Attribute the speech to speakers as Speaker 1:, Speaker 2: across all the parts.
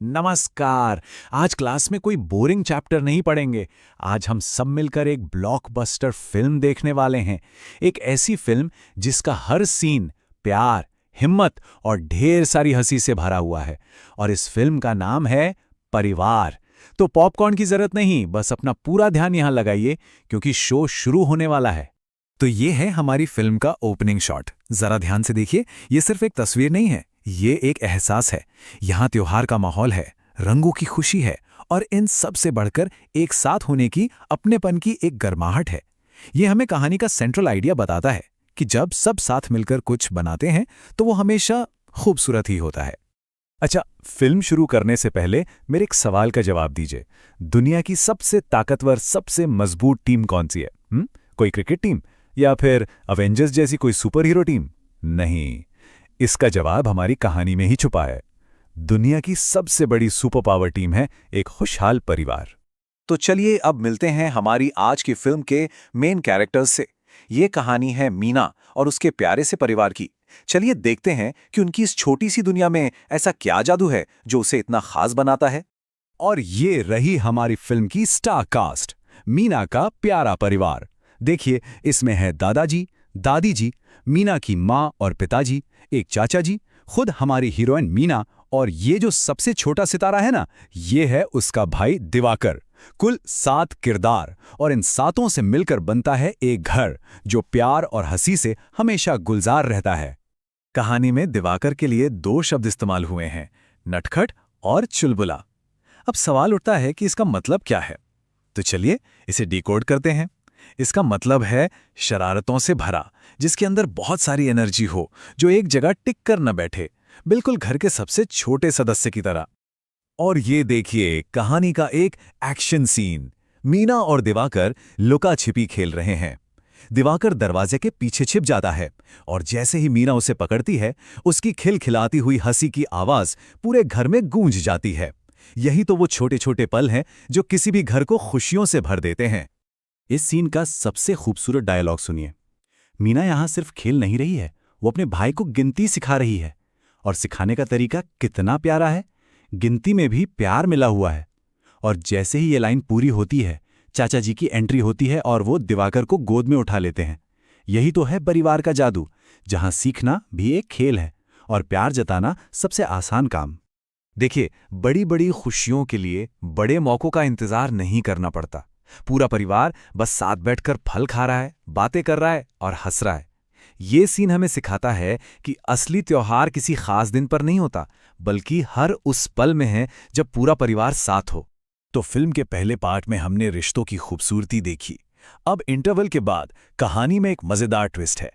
Speaker 1: नमस्कार। आज क्लास में कोई बोरिंग चैप्टर नहीं पढ़ेंगे। आज हम सब मिलकर एक ब्लॉकबस्टर फिल्म देखने वाले हैं। एक ऐसी फिल्म जिसका हर सीन प्यार, हिम्मत और ढेर सारी हंसी से भरा हुआ है। और इस फिल्म का नाम है परिवार। तो पॉपकॉर्न की जरूरत नहीं, बस अपना पूरा ध्यान यहां लगाइए क्योंकि शो शुरू होने वाला है।
Speaker 2: तो ये है हमारी फिल्म का ओपनिंग शॉट। जरा ध्यान से देखिए, ये सिर्फ एक तस्वीर नहीं है, ये एक एहसास है। यहाँ त्योहार का माहौल है, रंगों की खुशी है और इन सब से बढ़कर एक साथ होने की, अपनेपन की एक गर्माहट है। ये हमें कहानी का सेंट्रल आइडिया बताता है कि जब सब साथ मिलकर कुछ बनाते हैं तो वो हमेशा खूबसूरत ही होता है।
Speaker 1: अच्छा, फिल्म शुरू करने से पहले मेरे एक सवाल का जवाब दीजिए। दुनिया की सबसे ताकतवर, सबसे मजबूत टीम कौन सी है? कोई क्रिकेट टीम या फिर अवेंजर्स जैसी कोई सुपर हीरो टीम? नहीं, इसका जवाब हमारी कहानी में ही छुपा है। दुनिया की सबसे बड़ी सुपर पावर टीम है एक खुशहाल परिवार।
Speaker 3: तो चलिए अब मिलते हैं हमारी आज की फिल्म के मेन कैरेक्टर्स से। ये कहानी है मीना और उसके प्यारे से परिवार की। चलिए देखते हैं कि उनकी इस छोटी सी दुनिया में ऐसा क्या जादू है जो उसे इतना खास बनाता है।
Speaker 1: और ये रही हमारी फिल्म की स्टार कास्ट, मीना का प्यारा परिवार। देखिए, इसमें है दादाजी, दादी जी, मीना की माँ और पिताजी, एक चाचा जी, खुद हमारी हीरोइन मीना, और ये जो सबसे छोटा सितारा है ना, ये है उसका भाई दिवाकर। कुल 7 किरदार, और इन 7 से मिलकर बनता है एक घर जो प्यार और हंसी से हमेशा गुलजार रहता है। कहानी में दिवाकर के लिए 2 शब्द इस्तेमाल हुए हैं, नटखट और चुलबुला। अब सवाल उठता है कि इसका मतलब क्या है, तो चलिए इसे डिकोड करते हैं। इसका मतलब है शरारतों से भरा, जिसके अंदर बहुत सारी एनर्जी हो, जो एक जगह टिक कर न बैठे, बिल्कुल घर के सबसे छोटे सदस्य की तरह। और ये देखिए कहानी का एक एक्शन सीन। मीना और दिवाकर लुका छिपी खेल रहे हैं। दिवाकर दरवाजे के पीछे छिप जाता है और जैसे ही मीना उसे पकड़ती है, उसकी खिलखिलाती हुई हंसी की आवाज पूरे घर में गूंज जाती है। यही तो वो छोटे छोटे पल हैं जो किसी भी घर को खुशियों से भर देते हैं। इस सीन का सबसे खूबसूरत डायलॉग सुनिए। मीना यहां सिर्फ खेल नहीं रही है, वो अपने भाई को गिनती सिखा रही है। और सिखाने का तरीका कितना प्यारा है, गिनती में भी प्यार मिला हुआ है। और जैसे ही ये लाइन पूरी होती है, चाचा जी की एंट्री होती है और वो दिवाकर को गोद में उठा लेते हैं। यही तो है परिवार का जादू, जहां सीखना भी एक खेल है और प्यार जताना सबसे आसान काम। देखिए, बड़ी बड़ी खुशियों के लिए बड़े मौकों का इंतजार नहीं करना पड़ता। पूरा परिवार बस साथ बैठकर फल खा रहा है, बातें कर रहा है और हंस रहा है। ये सीन हमें सिखाता है कि असली त्योहार किसी खास दिन पर नहीं होता, बल्कि हर उस पल में है जब पूरा परिवार साथ हो। तो फिल्म के पहले पार्ट में हमने रिश्तों की खूबसूरती देखी। अब इंटरवल के बाद कहानी में एक मजेदार ट्विस्ट है।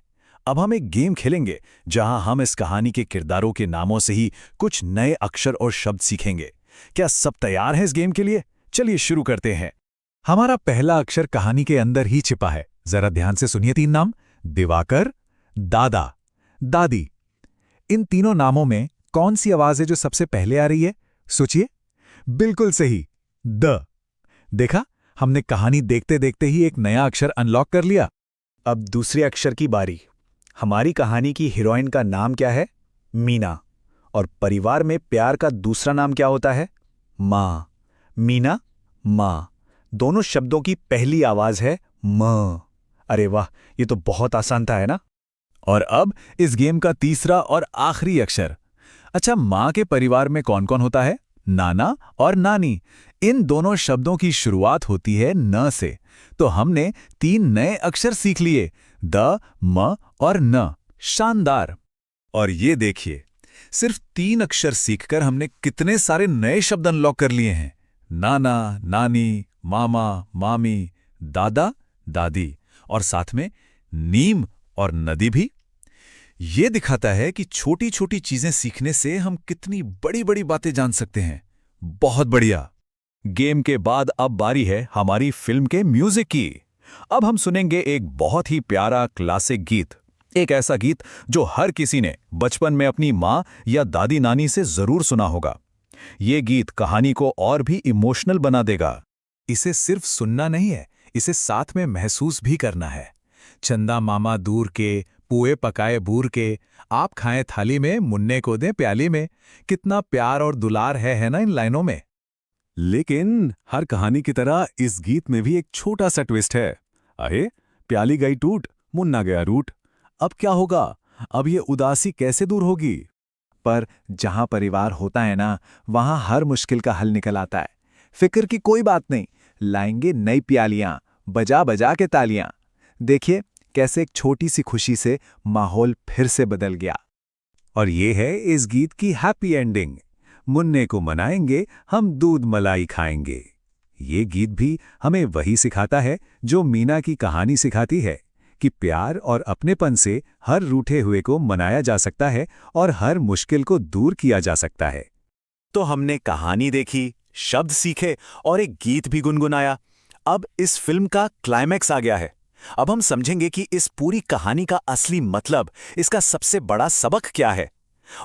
Speaker 1: अब हम एक गेम खेलेंगे जहां हम इस कहानी के किरदारों के नामों से ही कुछ नए अक्षर और शब्द सीखेंगे। क्या सब तैयार हैं इस गेम के लिए? चलिए शुरू करते हैं। हमारा पहला अक्षर कहानी के अंदर ही छिपा है। जरा ध्यान से सुनिए 3 नाम: दिवाकर, दादा, दादी। इन तीनों नामों में कौन सी आवाज है जो सबसे पहले आ रही है? सोचिए। बिल्कुल सही, द। देखा, हमने कहानी देखते देखते ही एक नया अक्षर अनलॉक कर लिया।
Speaker 4: अब दूसरे अक्षर की बारी। हमारी कहानी की हीरोइन का नाम क्या है? मीना। और परिवार में प्यार का दूसरा नाम क्या होता है? माँ। मीना, माँ। दोनों शब्दों की पहली आवाज है म। अरे वाह, ये तो बहुत आसान था, है ना?
Speaker 1: और अब इस गेम का तीसरा और आखिरी अक्षर। अच्छा, माँ के परिवार में कौन कौन होता है? नाना और नानी। इन दोनों शब्दों की शुरुआत होती है न से। तो हमने 3 नए अक्षर सीख लिए, द, म और न। शानदार। और ये देखिए, सिर्फ 3 अक्षर सीखकर हमने कितने सारे नए शब्द अनलॉक कर लिए हैं। नाना, नानी, मामा, मामी, दादा, दादी, और साथ में नीम और नदी भी। ये दिखाता है कि छोटी छोटी चीजें सीखने से हम कितनी बड़ी बड़ी बातें जान सकते हैं। बहुत बढ़िया। गेम के बाद अब बारी है हमारी फिल्म के म्यूजिक की। अब हम सुनेंगे एक बहुत ही प्यारा क्लासिक गीत। एक ऐसा गीत जो हर किसी ने बचपन में अपनी माँ या दादी नानी से जरूर सुना होगा। ये गीत कहानी को और भी इमोशनल बना देगा। इसे सिर्फ सुनना नहीं है, इसे साथ में महसूस भी करना है। चंदा मामा दूर के,
Speaker 2: पुए पकाए बूर के, आप खाएं थाली में, मुन्ने को दें प्याली में। कितना प्यार और दुलार है ना इन लाइनों में।
Speaker 1: लेकिन हर कहानी की तरह इस गीत में भी एक छोटा सा ट्विस्ट है। अहे, प्याली गई टूट, मुन्ना गया रूट। अब क्या होगा? अब ये उदासी कैसे दूर होगी?
Speaker 3: पर जहां परिवार होता है ना, वहां हर मुश्किल का हल निकल आता है। फिक्र की कोई बात नहीं, लाएंगे नई प्यालियां, बजा बजा के तालियां। देखिए कैसे एक छोटी सी खुशी से माहौल फिर से बदल गया।
Speaker 1: और ये है इस गीत की हैप्पी एंडिंग। मुन्ने को मनाएंगे, हम दूध मलाई खाएंगे। ये गीत भी हमें वही सिखाता है जो मीना की कहानी सिखाती है, कि प्यार और अपनेपन से हर रूठे हुए को मनाया जा सकता है और हर मुश्किल को दूर किया जा सकता है।
Speaker 3: तो हमने कहानी देखी, शब्द सीखे और एक गीत भी गुनगुनाया। अब इस फिल्म का क्लाइमैक्स आ गया है। अब हम समझेंगे कि इस पूरी कहानी का असली मतलब, इसका सबसे बड़ा सबक क्या है।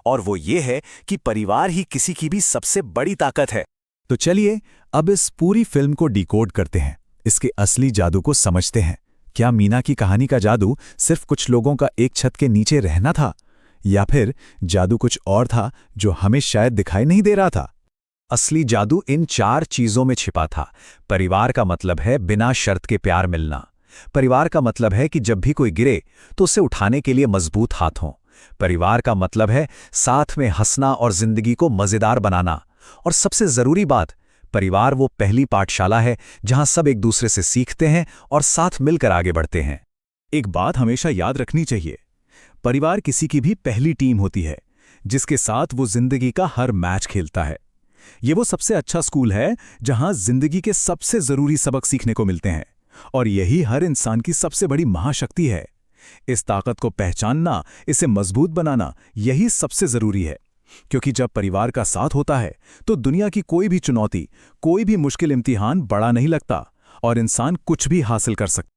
Speaker 3: और वो ये है कि परिवार ही किसी की भी सबसे बड़ी ताकत है।
Speaker 1: तो चलिए अब इस पूरी फिल्म को डिकोड करते हैं, इसके असली जादू को समझते हैं। क्या मीना की कहानी का जादू सिर्फ कुछ लोगों का एक छत के नीचे रहना था, या फिर जादू कुछ और था जो हमें शायद दिखाई नहीं दे रहा था? असली जादू इन 4 चीजों में छिपा था। परिवार का मतलब है बिना शर्त के प्यार मिलना। परिवार का मतलब है कि जब भी कोई गिरे तो उसे उठाने के लिए मजबूत हाथ हों। परिवार का मतलब है साथ में हंसना और जिंदगी को मजेदार बनाना। और सबसे जरूरी बात, परिवार वो पहली पाठशाला है जहां सब एक दूसरे से सीखते हैं और साथ मिलकर आगे बढ़ते हैं। एक बात हमेशा याद रखनी चाहिए, परिवार किसी की भी पहली टीम होती है, जिसके साथ वो जिंदगी का हर मैच खेलता है। ये वो सबसे अच्छा स्कूल है जहां जिंदगी के सबसे जरूरी सबक सीखने को मिलते हैं, और यही हर इंसान की सबसे बड़ी महाशक्ति है। इस ताकत को पहचानना, इसे मजबूत बनाना, यही सबसे जरूरी है। क्योंकि जब परिवार का साथ होता है तो दुनिया की कोई भी चुनौती, कोई भी मुश्किल इम्तिहान बड़ा नहीं लगता और इंसान कुछ भी हासिल कर सकता है।